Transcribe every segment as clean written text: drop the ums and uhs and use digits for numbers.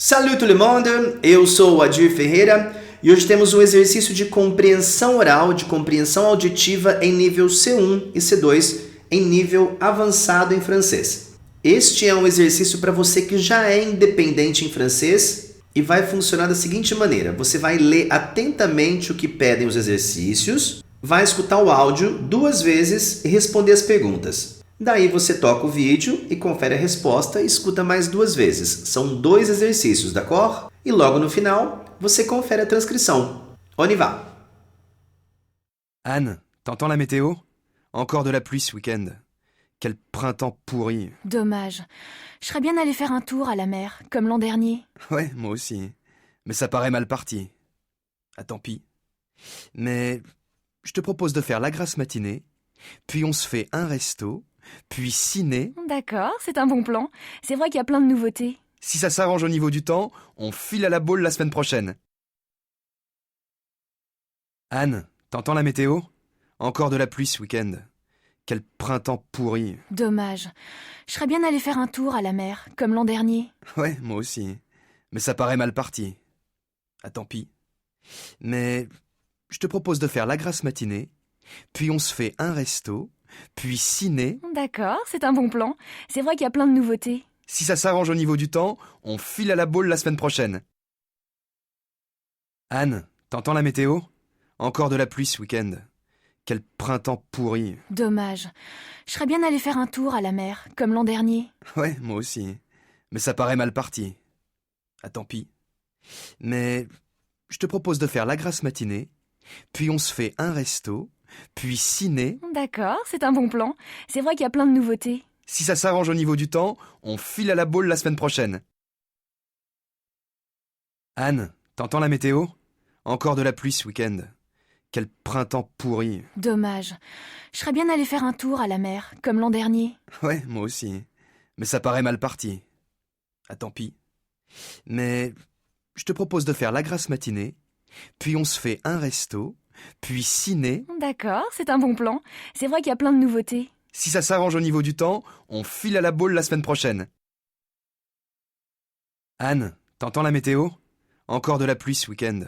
Salut todo mundo, eu sou o Adir Ferreira e hoje temos um exercício de compreensão oral, de compreensão auditiva em nível C1 e C2, em nível avançado em francês. Este é um exercício para você que já é independente em francês e vai funcionar da seguinte maneira: você vai ler atentamente o que pedem os exercícios, vai escutar o áudio 2 vezes e responder as perguntas. Daí você toca o vídeo e confere a resposta e escuta mais 2 vezes. São 2 exercícios, d'accord? E logo no final, você confere a transcrição. On y va! Anne, t'entends la météo? Encore de la pluie ce week-end. Quel printemps pourri. Dommage. Je serais bien allé faire un tour à la mer, comme l'an dernier. Ouais, moi aussi. Mais ça paraît mal parti. Ah, tant pis. Mais je te propose de faire la grasse matinée, puis on se fait un resto, puis ciné. D'accord, c'est un bon plan. C'est vrai qu'il y a plein de nouveautés. Si ça s'arrange au niveau du temps, on file à la boule la semaine prochaine. Anne, t'entends la météo? Encore de la pluie ce week-end. Quel printemps pourri. Dommage. Je serais bien allé faire un tour à la mer, comme l'an dernier. Ouais, moi aussi. Mais ça paraît mal parti. Ah, tant pis. Mais je te propose de faire la grasse matinée, puis on se fait un resto, puis ciné. D'accord, c'est un bon plan. C'est vrai qu'il y a plein de nouveautés. Si ça s'arrange au niveau du temps, on file à la boule la semaine prochaine. Anne, t'entends la météo? Encore de la pluie ce week-end. Quel printemps pourri. Dommage. Je serais bien allé faire un tour à la mer, comme l'an dernier. Ouais, moi aussi. Mais ça paraît mal parti. Ah, tant pis. Mais je te propose de faire la grasse matinée, puis on se fait un resto, puis ciné. D'accord, c'est un bon plan. C'est vrai qu'il y a plein de nouveautés. Si ça s'arrange au niveau du temps, on file à la boule la semaine prochaine. Anne, t'entends la météo? Encore de la pluie ce week-end. Quel printemps pourri. Dommage. Je serais bien allé faire un tour à la mer, comme l'an dernier. Ouais, moi aussi. Mais ça paraît mal parti. Ah, tant pis. Mais je te propose de faire la grasse matinée, puis on se fait un resto, puis ciné. D'accord, c'est un bon plan. C'est vrai qu'il y a plein de nouveautés. Si ça s'arrange au niveau du temps, on file à la boule la semaine prochaine. Anne, t'entends la météo? Encore de la pluie ce week-end.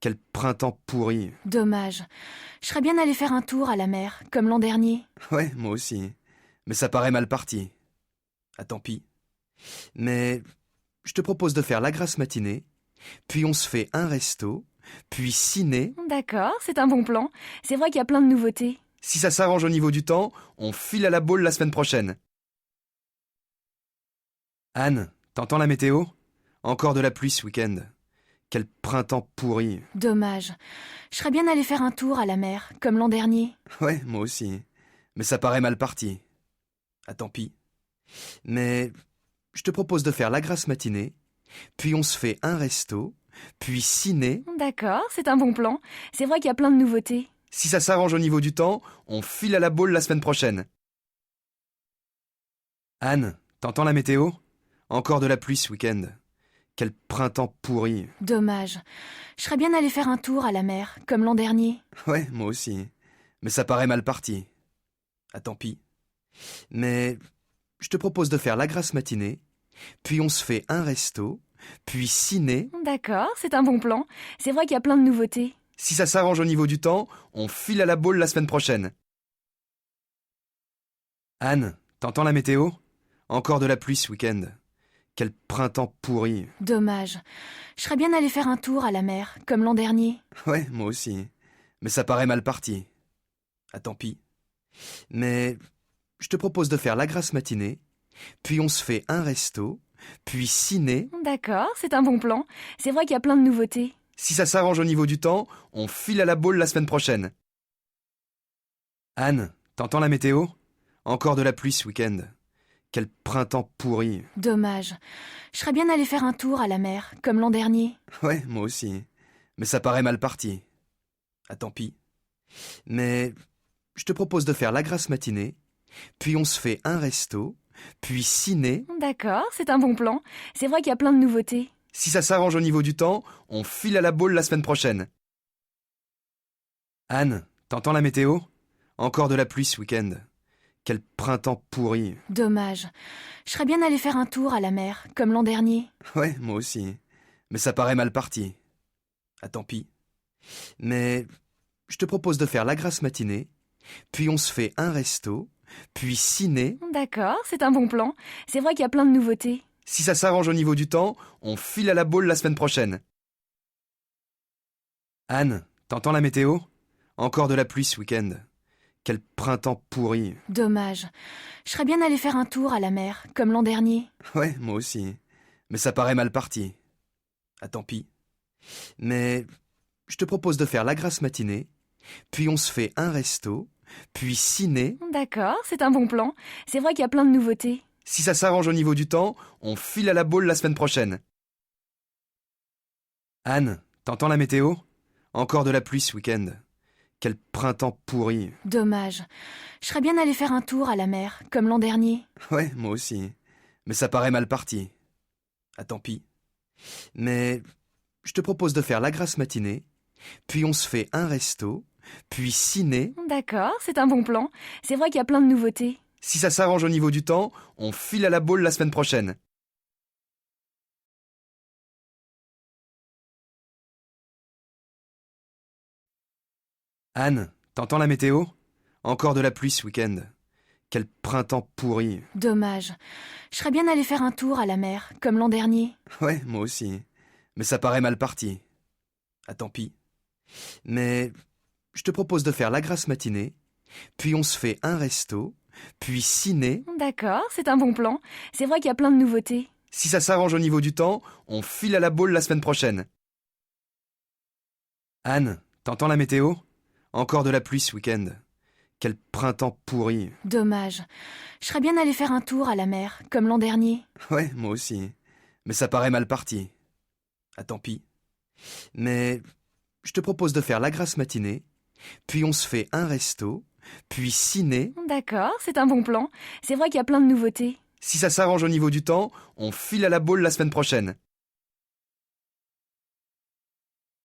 Quel printemps pourri. Dommage. Je serais bien allé faire un tour à la mer, comme l'an dernier. Ouais, moi aussi. Mais ça paraît mal parti. Ah, tant pis. Mais je te propose de faire la grasse matinée, puis on se fait un resto, puis ciné. D'accord, c'est un bon plan. C'est vrai qu'il y a plein de nouveautés. Si ça s'arrange au niveau du temps, on file à la boule la semaine prochaine. Anne, t'entends la météo? Encore de la pluie ce week-end. Quel printemps pourri. Dommage. Je serais bien allé faire un tour à la mer, comme l'an dernier. Ouais, moi aussi. Mais ça paraît mal parti. Ah, tant pis. Mais je te propose de faire la grasse matinée, puis on se fait un resto, puis ciné. D'accord, c'est un bon plan. C'est vrai qu'il y a plein de nouveautés. Si ça s'arrange au niveau du temps, on file à la boule la semaine prochaine. Anne, t'entends la météo? Encore de la pluie ce week-end. Quel printemps pourri. Dommage. Je serais bien allé faire un tour à la mer, comme l'an dernier. Ouais, moi aussi. Mais ça paraît mal parti. Ah, tant pis. Mais je te propose de faire la grasse matinée, puis on se fait un resto, puis ciné. D'accord, c'est un bon plan. C'est vrai qu'il y a plein de nouveautés. Si ça s'arrange au niveau du temps, on file à la boule la semaine prochaine. Anne, t'entends la météo? Encore de la pluie ce week-end. Quel printemps pourri. Dommage. Je serais bien allé faire un tour à la mer, comme l'an dernier. Ouais, moi aussi. Mais ça paraît mal parti. Ah, tant pis. Mais je te propose de faire la grasse matinée, puis on se fait un resto, puis ciné. D'accord, c'est un bon plan. C'est vrai qu'il y a plein de nouveautés. Si ça s'arrange au niveau du temps, on file à la boule la semaine prochaine. Anne, t'entends la météo? Encore de la pluie ce week-end. Quel printemps pourri. Dommage. Je serais bien allé faire un tour à la mer, comme l'an dernier. Ouais, moi aussi. Mais ça paraît mal parti. Ah, tant pis. Mais je te propose de faire la grasse matinée, puis on se fait un resto, puis ciné. D'accord, c'est un bon plan. C'est vrai qu'il y a plein de nouveautés. Si ça s'arrange au niveau du temps, on file à la boule la semaine prochaine. Anne, t'entends la météo? Encore de la pluie ce week-end. Quel printemps pourri. Dommage. Je serais bien allé faire un tour à la mer, comme l'an dernier. Ouais, moi aussi. Mais ça paraît mal parti. Ah, tant pis. Mais je te propose de faire la grasse matinée, puis on se fait un resto, puis ciné. D'accord, c'est un bon plan. C'est vrai qu'il y a plein de nouveautés. Si ça s'arrange au niveau du temps, on file à la boule la semaine prochaine. Anne, t'entends la météo? Encore de la pluie ce week-end. Quel printemps pourri. Dommage. Je serais bien allé faire un tour à la mer, comme l'an dernier. Ouais, moi aussi. Mais ça paraît mal parti. Ah, tant pis. Mais je te propose de faire la grasse matinée, puis on se fait un resto, puis ciné. D'accord, c'est un bon plan. C'est vrai qu'il y a plein de nouveautés. Si ça s'arrange au niveau du temps, on file à la boule la semaine prochaine. Anne, t'entends la météo? Encore de la pluie ce week-end. Quel printemps pourri. Dommage. Je serais bien allé faire un tour à la mer, comme l'an dernier. Ouais, moi aussi. Mais ça paraît mal parti. Ah, tant pis. Mais je te propose de faire la grasse matinée, puis on se fait un resto, puis ciné. D'accord, c'est un bon plan. C'est vrai qu'il y a plein de nouveautés. Si ça s'arrange au niveau du temps, on file à la boule la semaine prochaine. Anne, t'entends la météo? Encore de la pluie ce week-end. Quel printemps pourri. Dommage. Je serais bien allé faire un tour à la mer, comme l'an dernier. Ouais, moi aussi. Mais ça paraît mal parti. Ah, tant pis. Mais je te propose de faire la grasse matinée, puis on se fait un resto, puis ciné. D'accord, c'est un bon plan. C'est vrai qu'il y a plein de nouveautés. Si ça s'arrange au niveau du temps, on file à la boule la semaine prochaine. Anne, t'entends la météo? Encore de la pluie ce week-end. Quel printemps pourri. Dommage. Je serais bien allé faire un tour à la mer, comme l'an dernier. Ouais, moi aussi. Mais ça paraît mal parti. Ah, tant pis. Mais je te propose de faire la grasse matinée, puis on se fait un resto, puis ciné. D'accord, c'est un bon plan. C'est vrai qu'il y a plein de nouveautés. Si ça s'arrange au niveau du temps, on file à la boule la semaine prochaine.